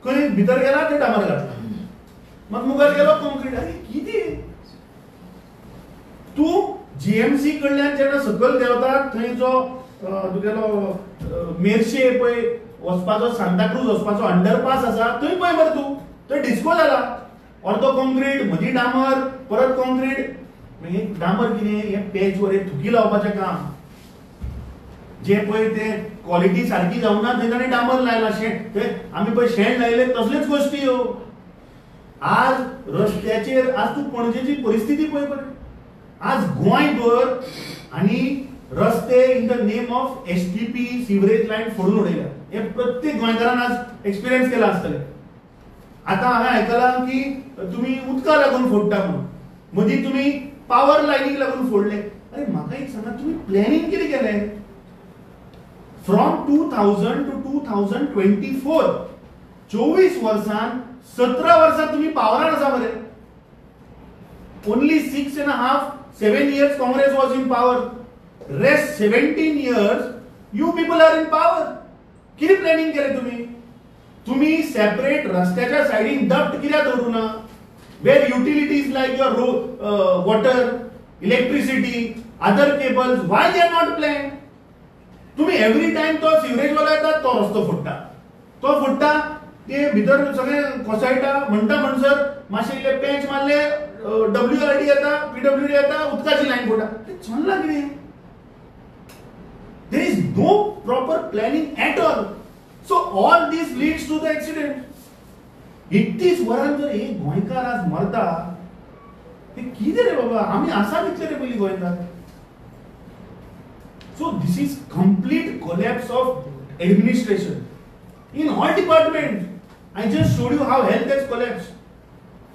खंय भितर गेला ते डामर घातला, मग मुखार गेलो कॉन्क्रीट. अरे कितें? तू GMC कडल्यान जेन्ना सकयल देंवता थंय जो तुगेलो मेर्शे पळय वचपाचो सांताक्रूज वचपाचो अंडरपास आसा थंय पळय मरे तूं, थंय डिस्को जाला. अर्दो कॉन्क्रीट मदीं डामर परत कॉन्क्रीट. हे डामर कितें? हे पॅच वर थुकी लावपाचें काम. जे पळय ते क्वॉलिटी सारकी जावना थंय ताणें डामर लायला. शेण आमी पळय शेण लायले तसल्योच गोश्टी ह्यो. आज रस्त्याचेर आज तूं पणजेची परिस्थिती पळय बरें. आज गोंयभर आणि रस्ते in the name of STP sewerage line फोडून उडयल्या. हे प्रत्येक गोंयकारान आज एक्सपिरियन्स केला आसतले. आता हांवें आयकलां की तुमी उदका लागून फोडटा म्हणून, मदीं तुमी पावर लायनीक लागून फोडले. अरे म्हाका एक सांगा, तुमी प्लॅनिंग कितें केलें? फ्रॉम 2000 to 2024 24 वर्सांत 17 वर्सां तुमी पावरान आसा मरे. Only 6.5-7 years Congress was in power. Rest 17 years you people are in power. किती प्लॅनिंग केले तुम्ही? तुम्ही सेपरेट रस्त्याच्या साइडीन डक्ट कित्याक दवरू ना? Where utilities like your water, electricity, other cables, why they are not plan? तुम्ही एव्हरी टाइम तो सिवरेज वाला येतात तो रस्तो फुटता ते भितर सगळे कोसळटा म्हणटा म्हणसर मातशे इल्ले पॅच मारले WRD येता, PWD येता, उदकाची लाईन फोडटा. ते चल्लां कितें? There is no proper planning at all. So all this leads to the accident. 31 वरांत जर एक गोंयकार आज मरता, ते कितें रे बाबा? आमी आसा कितले रे पयलीं गोंयकार? So this is complete collapse of administration in all departments. I just showed you how health has collapsed.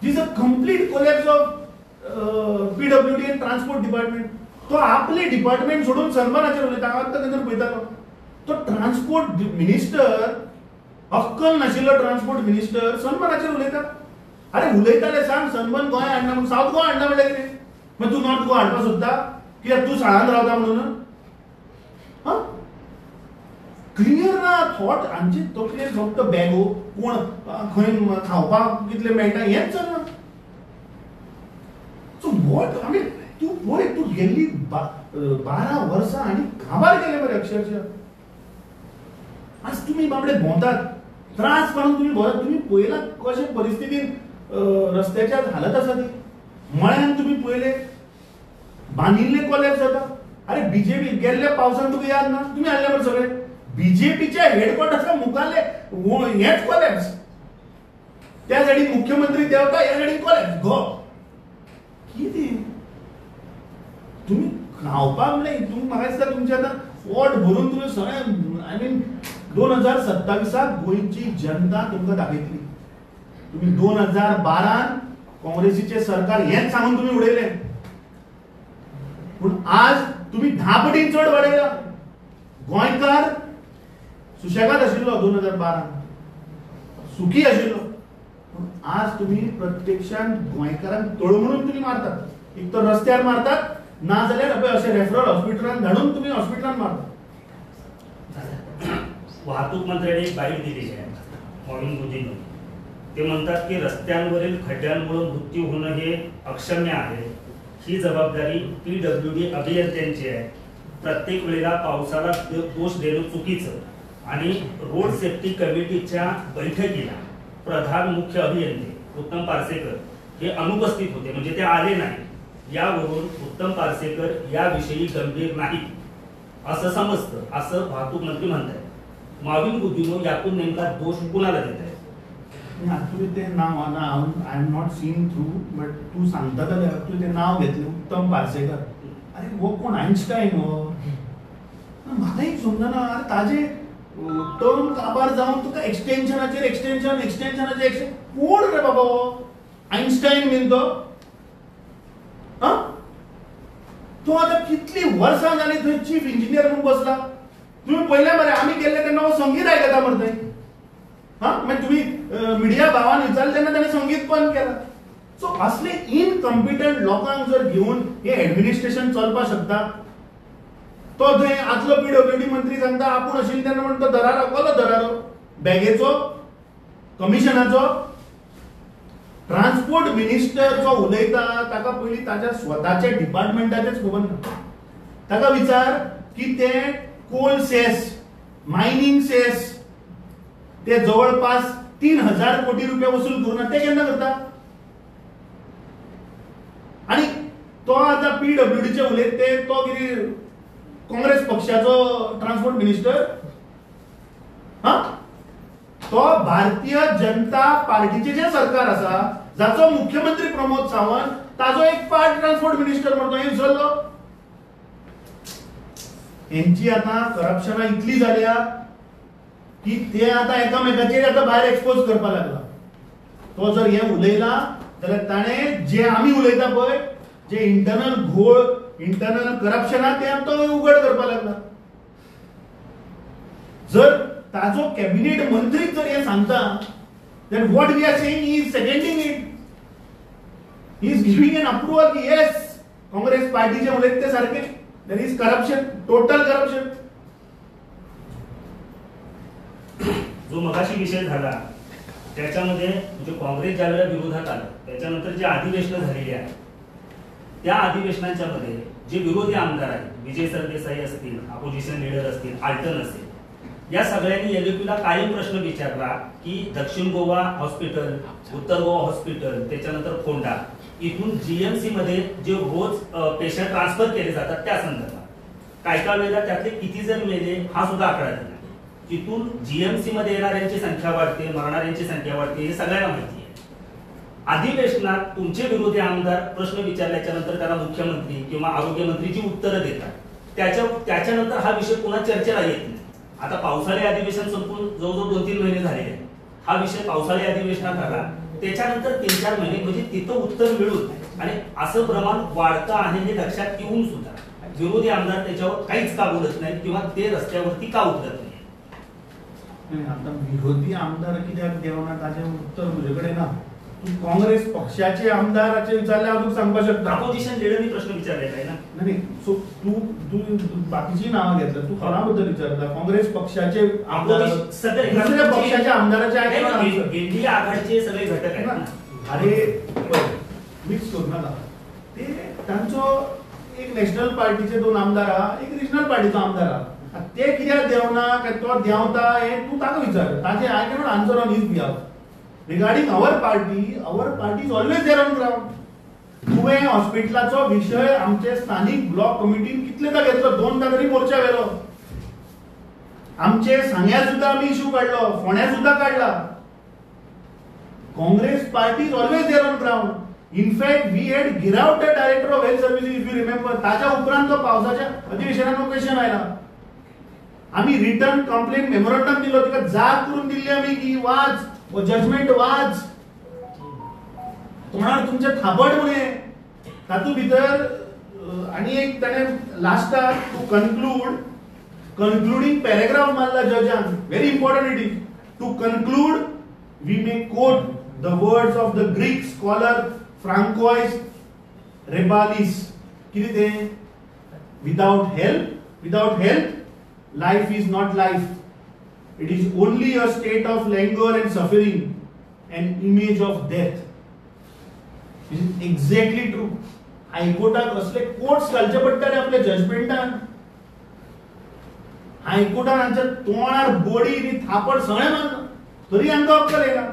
This is a complete collapse of PWD and transport department. तो आपले डिपार्टमेंट सोडून सन्मानाचेर उलयता. हांव आतां खंय पळयतालो तो ट्रान्सपोर्ट मिनिस्टर, अक्कल नाशिल्लो ट्रान्सपोर्ट मिनिस्टर सन्मानाचेर उलयता. अरे उलयताले सांग सन्मान गोंय हाडना म्हणून, सावथ गोवा हाडना म्हणल्यार कितें? मागीर तूं नॉर्थ गोवा हाडपाक सोदता कित्याक तूं शाळांत रावता म्हणून? क्लियर ना थॉट. आमचे तकले फक्त बॅगो कोण खंय खावपाक कितले मेळटा हेंच चलना. सो वॉट आय मीन तू पळय, तू गेल्ली 12 वर्सां आनी काबार केले मरे अक्षरशः. आज तुम्ही बाबडे भोंवतात, त्रास काडून तुम्ही भोंवतात. तुम्ही पळयलां कशे परिस्थितीन रस्त्याच्या हालत आसा ती. मळ्यान तुम्ही पळयले बांदिल्ले कोलॅप्स जाता. अरे बीजेपी गेल्ल्या पावसान तुका याद ना? तुम्ही हाडले मरे सगळे. बीजेपीच्या हेडक्वॉर्टर्सच्या मुखारले हेच कोलॅप्स. त्या सायडीन मुख्यमंत्री देवता, ह्या सायडीन कोलॅप्स. गो कितें? तुम्ही खावपाक म्हणल्यार तुम्ही म्हाका दिसता तुमचे आतां पोट भरून तुम्ही सगळे आय मीन 2027 गोंयची जनता तुमकां दाखयतली. तुम्ही 2012 काँग्रेसीचे सरकार हेच सांगून तुम्ही उडयले. पूण आज तुम्ही 10 पटीन चड वाडयला. गोंयकार सुशेगाद आशिल्लो 2012 सुखी आशिल्लो. पूण आज तुम्ही प्रत्यक्षात गोंयकारांक तळमळून तुम्ही मारतात. एक तर रस्त्यार मारतात, ना जाल्यार असे रेफरल हॉस्पिटलांत धाडून तुम्ही हॉस्पिटलांत मारतात. वाहतूक मंत्र्यांनी एक बाईट दिलेली आहे मॉर्निंग बुद्धीनं. ते म्हणतात की रस्त्यांवरील खड्ड्यांमुळे मृत्यू होणं हे अक्षम्य आहे. ही जबाबदारी PWD अभियंत्यांची आहे. प्रत्येक वेळेला पावसाला दोष देणं चुकीचं आणि रोड सेफ्टी कमिटीच्या बैठकीला प्रधान मुख्य अभियंते उत्तम पार्सेकर हे अनुपस्थित होते, म्हणजे ते आले नाही. यावरून उत्तम पार्सेकर याविषयी गंभीर नाही असं समजतं, असं वाहतूक मंत्री म्हणतात. माविन बुद्धीनो यातून नेमका दोष कुणाला देत आहे? ऍक्च्युली ते नाव I am not seen through, but तू सांगता जाल्यार ऍक्च्युली ते नाव घेतलें उत्तम पार्सेकर. अरे वो कोण आयन्स्टाईन हो? म्हाका एक समजना. अरे ताजे टर्म काबार जावन तुका एक्सटेन्शनाचेर कोण रे बाबा हो? आयन्स्टाईन बीन तो? तो आता कितली वर्सां जाली थंय चीफ इंजिनियर म्हणून बसला. तुम्ही पयले मरे आमी गेल्ले तेन्ना हो संगीत आयकता मरे थंय. म्हणजे तुम्ही मिडिया भावान विचारले तेन्ना ताणें संगीत बंद केला. सो असले इनकॉम्पिटंट लोकांक जर घेऊन हे ऍडमिनिस्ट्रेशन चलपाक शकता. तो थंय आदलो PWD मंत्री सांगता आपूण आशिल्लो तेन्ना म्हणटा तो दरारो कसलो दरारो? बॅगेचो, कमिशनाचो. ट्रान्सपोर्ट मिनिस्टर जो उलयता ताका पयलीं ताच्या स्वताच्या डिपार्टमेंटाचेच खबर ना. ताका विचार की ते कोल सेस, मायनिंग सेस ते जवळपास 3000 कोटी रुपये वसूल करून ते केन्ना करता? आणि तो आता PWDचे उलयते तो कितें काँग्रेस पक्षाचो ट्रान्सपोर्ट मिनिस्टर? तो भारतीय जनता पार्टीचे जे सरकार आसा जाचो मुख्यमंत्री प्रमोद सावंत ताजो एक पार्ट ट्रान्सपोर्ट मिनिस्टर म्हणतो हे विसरलो. यांची आता करप्शना इतली जाल्या की ते आता एकामेकाचेर आता भायर एक्सपोज करपाक लागला. तो जर हे उलयला जाल्यार ताणे जे आमी उलयता पळय जे इंटरनल घोळ, इंटरनल करप्शना ते तो उघड करपाक लागला. जर ताजो कॅबिनेट मंत्री जर हे सांगता then what we are saying he is seconding it. He is giving an approval ki yes Congress partyचे उलयत ते सारखे. There is corruption, total corruption. जो मगाशी विषय झाला त्याच्यामध्ये म्हणजे काँग्रेस ज्यावेळेला विरोधात आलं त्याच्यानंतर जे अधिवेशनं झालेली आहेत त्या अधिवेशनांच्या मध्ये जे विरोधी आमदार आहेत, विजय सरदेसाई असतील, अपोजिशन लीडर असतील, आल्टन असेल, या सगळ्यांनी एलएपीला कायम प्रश्न विचारला की दक्षिण गोवा हॉस्पिटल, उत्तर गोवा हॉस्पिटल, त्याच्यानंतर फोंडा इथून जीएमसी मध्ये जे रोज पेशंट ट्रान्सफर केले जातात त्या संदर्भात काय वेळेला त्यातले किती जण मेले हा सुद्धा आकडा दिला. तिथून जीएमसी मध्ये येणाऱ्यांची संख्या वाढते, मरणाऱ्यांची संख्या वाढते हे सगळ्यांना माहिती आहे. अधिवेशनात तुमचे विरोधी आमदार प्रश्न विचारल्याच्या नंतर त्याला मुख्यमंत्री किंवा आरोग्य मंत्री जी उत्तरं देतात त्याच्यानंतर हा विषय पुन्हा चर्चेला येत नाही. आता पावसाळी अधिवेशन संपून जवळजवळ 2-3 महिने झालेले आहेत. हा विषय पावसाळी अधिवेशनात आला त्याच्यानंतर 3-4 महिने म्हणजे तिथं उत्तर मिळून आणि असं प्रमाण वाढतं आहे हे लक्षात येऊन सुद्धा विरोधी आमदार त्याच्यावर काहीच का बोलत नाहीत किंवा ते रस्त्यावरती का उतरत नाही. आता विरोधी आमदार कित्याक देवना ताचे उत्तर तुझ्याकडे ना. तू काँग्रेस पक्षाचे आमदाराचे विचारले हांव तुका सांगपाक शकता. अपोजिशन लीडरनी प्रश्न विचारलेला आहे ना. नाही सो तू बाकीची नावं घेतलं, तू कोणा बद्दल विचारता? काँग्रेस पक्षाचे आमदार, सगळे दुसऱ्या पक्षाच्या आमदाराचे इंडिय आघाडीचे सगळे घटक आहेत ना. अरे मिक्स करू नका. ते तांचो एक नॅशनल पार्टीचे 2 आमदार आहा, एक रिजनल पार्टीचो आमदार आहा. ते कित्याक देवना काय तो देवता हे तू ताका विचार. ताचे I cannot answer on his behalf. Regarding our party is always there on ground. तुवें हॉस्पिटलाचो विषय आमचे स्थानिक ब्लॉक कमिटीन कितलेदा घेतलो, 2दा तरी मोर्चा व्हेलो. आमचे सांग्या सुद्धा आम्ही इश्यू काढलो, फोण्या सुद्धा काढला. Congress party is always there on ground. In fact we had गिरावड the director of health services if you remember. ताच्या उपरांत तो पावसाच्या अधिवेशनात क्वेश्चन आयला. आम्ही रिटर्न कंप्लेंट मेमोरंडम दिलो, तिका जाग करून दिल्ली आम्ही की वाच जजमेंट वाच. तोंडार तुमचे थापड म्हणे तातूंत भितर आनी एक ताणें लास्टाक टू कन्क्लुडिंग पॅरेग्राफ मारला जजान very important it is to conclude we may quote the words of the Greek scholar Francois Rabelais कितें तें without health life is not life it is only a state of languor and suffering an image of death it is exactly true हायकोर्टाक असले courts घालचे पडटले आपल्या जजमेंटान हायकोर्टान हांच्या तोंडार बडी नी थापड सगळें मारना तरी हांकां अक्कल येना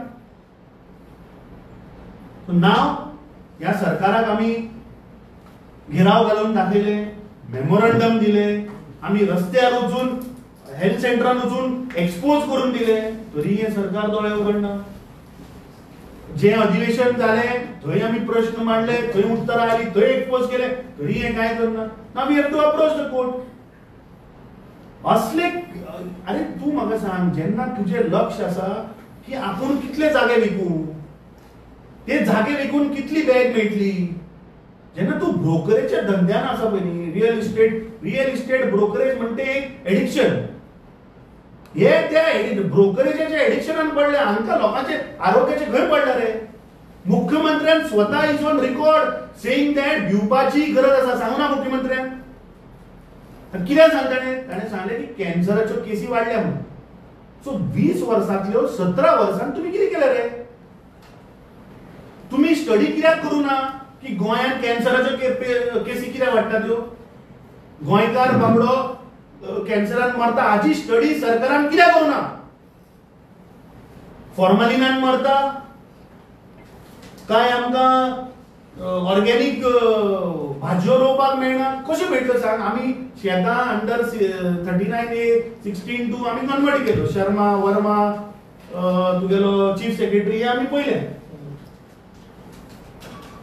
नाव ह्या सरकाराक आमी घेराव घालून दाखयले मेमोरंडम दिले आमी रस्त्यार वचून हेल्थ सेंटरान वचून एक्सपोज करून दिले तरी हे सरकार दोळे उगडना जे अधिवेशन झाले थंय आमी प्रश्न मांडले थंय उत्तरां आली थंय एक्सपोज केले तरी हे काय करना नाव we have to approach the court असले अरे तू म्हाका सांग जेन्ना तुझे लक्ष आसा की आपूण कितले जागे विकू ते जागे विकून कितली बॅग मेळटली जेन्ना तू ब्रोकरेजच्या धंद्यान आसा पळय न्ही रियल इस्टेट ब्रोकरेज म्हणते एक एडिक्शन हे त्या ब्रोकरेजाच्या एडिक्शनान पडले हांकां लोकांचे आरोग्याचे घर पडला रे मुख्यमंत्र्यान स्वता is on record saying that भिवपाची गरज आसा सांगू ना मुख्यमंत्र्यान कितें सांगता ताणें सांगलें की कॅन्सराच्यो केसी वाडल्या म्हणून सो 20 वर्सांतल्यो 17 वर्सांत तुमी कितें केलें रे तुमी स्टडी कित्याक करूं ना की गोंयांत कॅन्सराच्यो केसी कित्याक वाडटा त्यो गोंयकार बाबडो कॅन्सरान मरता हाची स्टडी सरकारान कित्याक करूं ना फॉर्मलिनान मरता काय आमकां ऑर्गेनिक भाजयो रोवपाक मेळना कशें मेळटलें सांग आमी शेतां अंडर 39A 16(2) आमी कन्वर्ट केलो शर्मा वर्मा तुगेलो चीफ सेक्रेटरी हे आमी पयले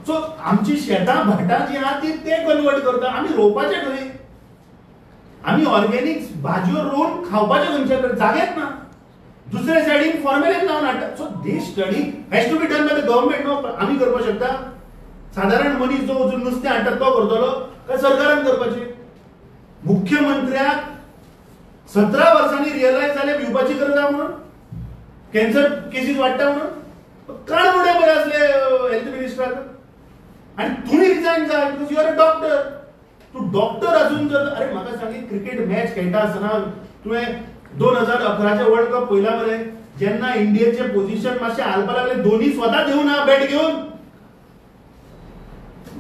सो आमची शेतां भाटां जी आहा ती ते कन्वर्ट करता आमी रोवपाचे खंय आमी ऑर्गेनिक भाजयो रोवन खावपाचे खंयचे जागेच ना दुसरे सायडीन फॉर्मेलिन लावन हाडटा so these study has to be done by the government no आमी करपाक शकता साधारण मनीस जो वचून नुस्तें हाडटा तो करतलो काय सरकारान करपाचें मुख्यमंत्र्याक 17 वर्सांनी रियलायज जालें भिवपाची गरज आहा म्हणून कॅन्सर केसीस वाडटा म्हणून काण उडे बरे असले हेल्थ मिनिस्टराक आनी तुमी रिजायन जाय because you are a doctor तू डॉक्टर असून जर अरे म्हाका सांग क्रिकेट मॅच खेळटा आसतना तुवें 2011चे वर्ल्ड कप पळयला मरे जेन्ना इंडियेचे पोझिशन मातशें हालपाक लागले धोनी स्वता देऊ ना बॅट घेवन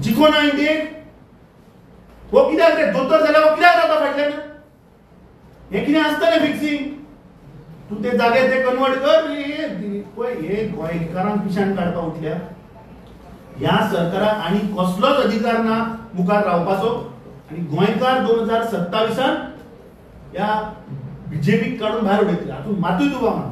जिखो ना इंडियेक हो कित्याक रे दोतोर जाल्यार हो कित्याक जाता फाटल्यान हे कितें आसतलें फिक्सिंग तू ते जागे ते कन्वर्ट कर पळय हे गोंयकारांक पिशान काडपा उठल्या ह्या सरकाराक आनी कसलोच अधिकार ना मुखार रावपाचो आनी गोंयकार 2027 ह्या बीजेपीक काडून भायर उडयतले हातूंत मातूय दुबाव ना